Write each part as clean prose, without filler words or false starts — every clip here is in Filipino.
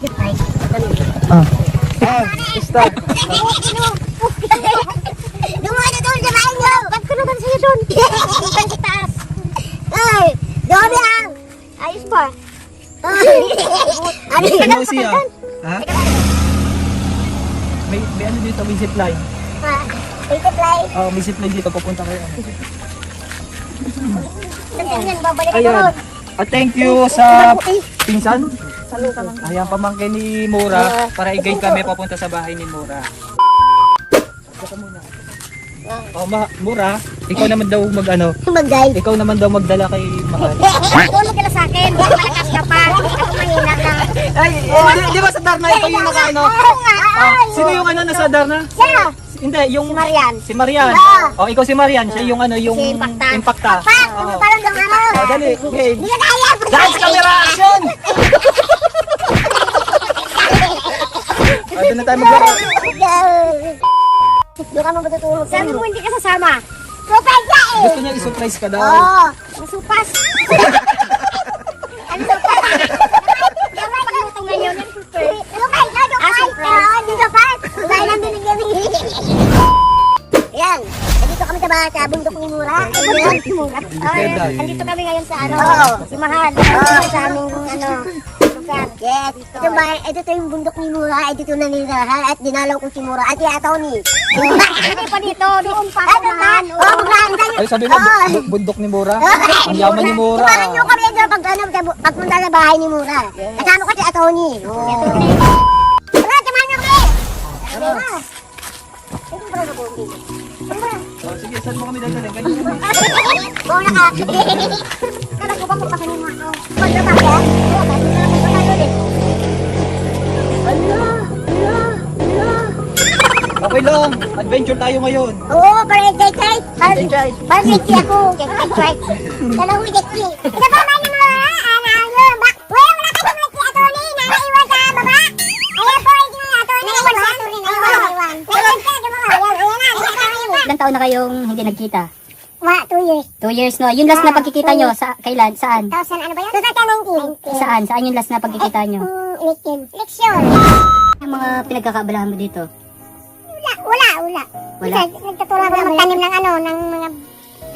Stop. Dumaan na doon sa bahay nyo. Ba't ko naman sa'yo doon? Sa taas. Ay, doon lang. Ayos ba? Ano yun? Ano siya? Ha? May ano dito, may zipline. Multiply. Oh, may zipline dito, papunta kayo. Saan yan? Babalik ako Ayan. doon. Thank you sa pinsan. Ayan, pamangkin ni Mura para i-guide kami papunta sa bahay ni Mura. Oh, Mura, ikaw naman daw Mag-guide. ikaw naman daw magdala kay Mahal. Tulog ka na sa akin. Malakas ka pa. Ako mahina ka. Ay, di ba sa Darna ikaw yung nakaano? Oo nga. Sino yung nasa Darna? Siya. Hindi, yung Si Marian. Si Marian. Oh, ikaw si Marian, siya yung yung Si Impacta. Impacta. Pak! Ano parang doon ano? Oh, dali. Okay. Hindi ka kaya. Dance camera action. Doon na tayo maglaro. Doon ka mo matutulog. Sabi mo hindi ka sasama. Super ka eh. Gusto niya i-surprise ka daw. Oo. Masupas. Ano supas? Naman pagluto ngayon. Ano super? Super ka doon. Ah, super. Hindi ka pa. Dahil lang binigyan mo. Yan. Dito kami sa bundok ni Mura. Bundok ni Mura. Andito kami ngayon sa si Mahal. Sa aming lugar. Yes. Ito yung bundok ni Mura. Dito na nilirahan at dinalaw ko si Mura. At yung Tony. Hindi pa dito. Doon pa. Unahan. Ay, sabi mo, bundok ni Mura. Ang yaman ni Mura. Tumaran nyo kami dyan pagpunta sa bahay ni Mura. Kasama ko si Tony. Wala, tumahan nyo kami. Oh, sige, saan mo kami dadalhin? Ganyan kami. Oo na ka. Kala ko ba magpakanin mo ako? Pagka ba yan? Okay lang, adventure tayo ngayon. Oo, para excited. Para sexy ako. Excited. Dalawang sexy. Ito pa man yung mga yun. Wala ka naman si Tony. Naiwan sa baba. Ayan po, hindi mo Tony. Naiwan sa Tony. Naiwan. Ilang taon na kayong hindi nagkita? 2 years. 2 years, no? Yung last na pagkikita nyo, kailan? Saan? 2000 ano ba yun? 2019. Saan? Saan yung last na pagkikita nyo? Leksyon. Yung mga pinagkakaabalahan mo dito? Wala. Wala? Nagtatula ko na magtanim ng ng mga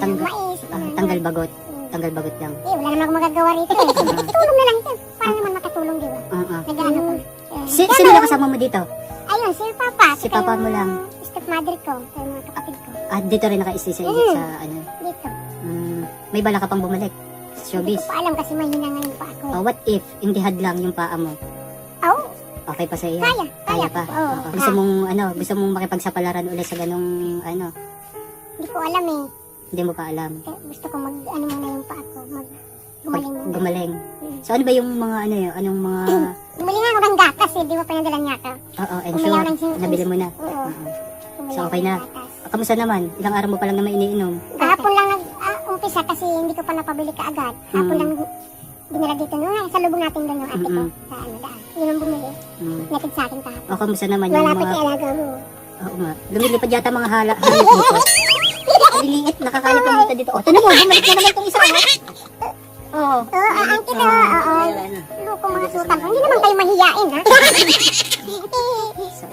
mais. Tanggal bagot. Tanggal bagot lang. Wala naman ako magagawa rito eh. Tulong na lang ito. Para naman makatulong, di ba? Nag-ano ko. Sino na kasama mo dito? Ayun, si Papa. Si Papa mo lang. Stepmother ko. Sa mga kapatid ko. At dito rin naka-stay sa ano? Dito. May bala ka pang bumalik sa Hindi showbiz. ko pa alam kasi mahina ngayon pa ako. What if hindi hadlang yung paa mo? Oo. Okay pa sa iyo? Kaya. Kaya pa? Oo. Gusto mong makipagsapalaran ulit sa ganong Hindi ko alam eh. hindi mo pa alam. Gusto ko muna yung pa ako. Gumaling muna. Gumaling. So ano ba yung mga anong mga Bumili nga ako ng gatas eh. Di ba pinadala niya ito? ensure nabili mo na? Oo. So okay na. Kamusta naman? Ilang araw mo pa lang naman iniinom? Kahapon lang nag-umpisa kasi hindi ko pa napabili kaagad. Hapon lang dinala dito nung sa lubong natin doon yung ate ko. Sa daan. Yun ang bumili. Natid sa akin kahapon. O kamusta naman yung Malapit mga... yung alaga mo. Oo nga. Lumilipad yata mga hayop dito. Liliit, nakakayap lang dito. O, tinan mo, bumalik na naman itong isa. Oo. Oo, ang kita. Oo. Loko mga sultan. Hindi naman kayo mahiyain, ha?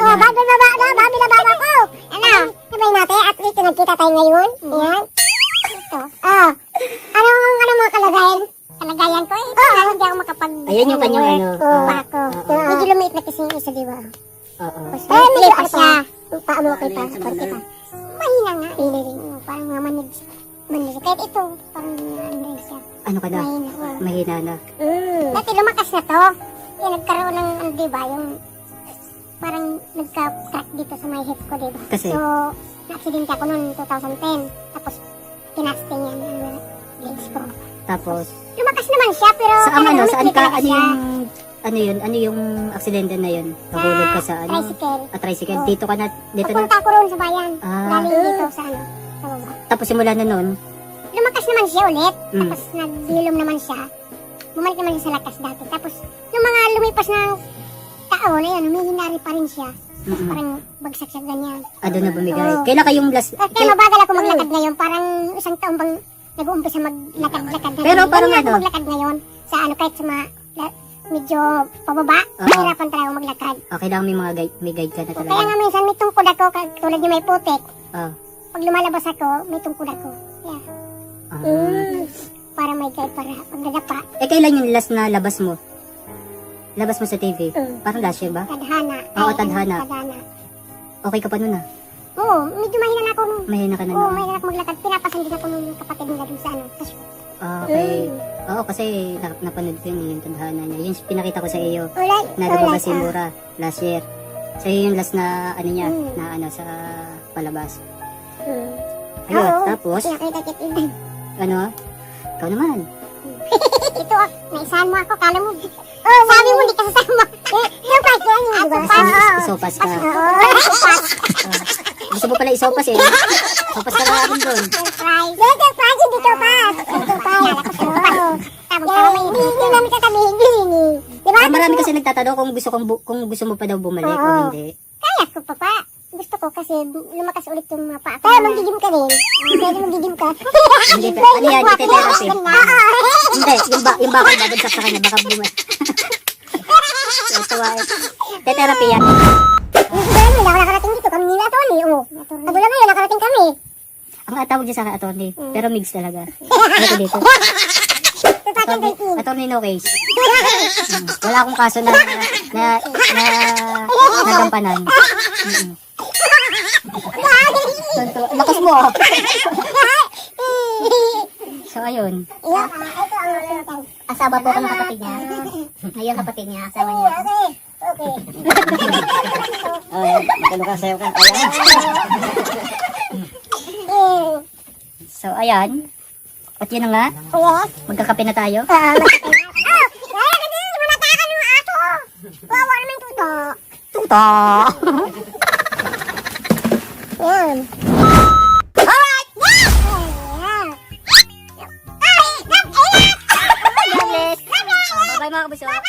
Oh, bago baba na, babi na baba ko. Ano? Sabay natin, at least nagkita tayo ngayon. Ayan. Ito. Oh. Anong mga kalagayan? Kalagayan ko eh. Parang hindi ako makapag... Ayan yung kanyang ano. Oo, ako. Medyo lumiit na kasi yung isa, di ba? Oo. Pero medyo pa siya. Paa mo okay pa, konti pa. Mahina nga. Parang mga manig. Kahit ito, parang ano siya. Ano ka na? Mahina. Mahina na. Dati lumakas na to. Kaya nagkaroon ng, di ba, yung parang nagka-crack dito sa my hip ko, di ba? Kasi? So, na-accident ako noon 2010. Tapos, kinasting yan ang legs ko. Tapos, Lumakas naman siya, pero... saan ano? Saan ka? talaga siya. Ano yung aksidente na yun? Nahulog ka sa ano? Tricycle. Tricycle. Oo. Dito ka na, dito na. Papunta ko roon sa bayan. Ah. Galing dito sa ano, sa baba. Tapos simula na nun, Lumakas naman siya ulit. Tapos naghilom naman siya. Bumalik naman siya sa lakas dati. Tapos, yung mga lumipas na taon, ayun, humihinari pa rin siya. Parang bagsak siya ganyan. doon na bumigay. Oo. Kailan kayong last? Kaya mabagal ako maglakad ngayon. Parang isang taon bang nag-uumpisa maglakad-lakad. Pero parang Ganyan ako ano? maglakad ngayon. Sa ano, kahit sa mga medyo pababa. Oo. Mahirapan talaga maglakad. Okay lang, may mga may guide ka na Kaya talaga. nga minsan may tungkod ako, tulad yung may putik. Oh. Pag lumalabas ako, may tungkod ako. Yeah. Ah. Para may guide para pag nadapa. Eh, kailan yung last na labas mo? Labas mo sa TV? Mm. Parang last year ba? Tadhana. Oo, Ay, tadhana. Tadhana. Okay ka pa nun ah. Oo, medyo mahina na ako nung. Mahina ka na Oo, nun. mahina na ako maglakad. Pinapasan din ako nung kapatid nila dun sa ano. Sa Ah, okay. Oo, kasi napanood ko yun eh, yung tadhana niya. Yung pinakita ko sa iyo ulay. na lumabas si Mura last year. So yun yung last na ano niya, Mm. na ano sa palabas. Hmm. Ayun, Oo, tapos, Nakita kita. ano? Ikaw naman. Ito, naisahan mo ako. Kala mo. Oh, sabi mo hindi ka sasama. Sopas yan yun, di ba? Isopas ka. Oo, sopas. Gusto mo pala isopas eh. Sopas ka lang akin doon. Surprise. Yes, surprise. Hindi sopas. Sopas. Tapos hindi namin sasabihin din eh. Di ba? Marami kasi nagtatanong kung gusto mo pa daw bumalik o Oo. hindi. Kaya ko pa pa. Gusto ko kasi lumakas ulit yung mga paa. Kaya magigim ka rin. Pwede magigim ka. Hindi pa. Ano yan? Ite-therapy. Hindi. Yung bakal babagsak sa kanya. Baka bumalik. Tawa eh. Ite-therapy yan. Yung siguro hindi ako nakarating dito. Kami nila Tony. Kagulang ngayon, nakarating kami. Ang tawag niya sa akin, attorney. Pero mix talaga. Dito dito. Attorney no case. Wala akong kaso na nagampanan. Lakas mo. So ayun. Asawa po ko ng kapatid niya. Ngayon kapatid niya, asawa niya. Okay. Ay, magkano ka sayo ka? Ayan. So ayan. At yun na nga. Yes. Magkakape na tayo. Wawa naman tuto. Tuta! Yan. Alright! Yeah! God bless. Bye-bye mga kabusok.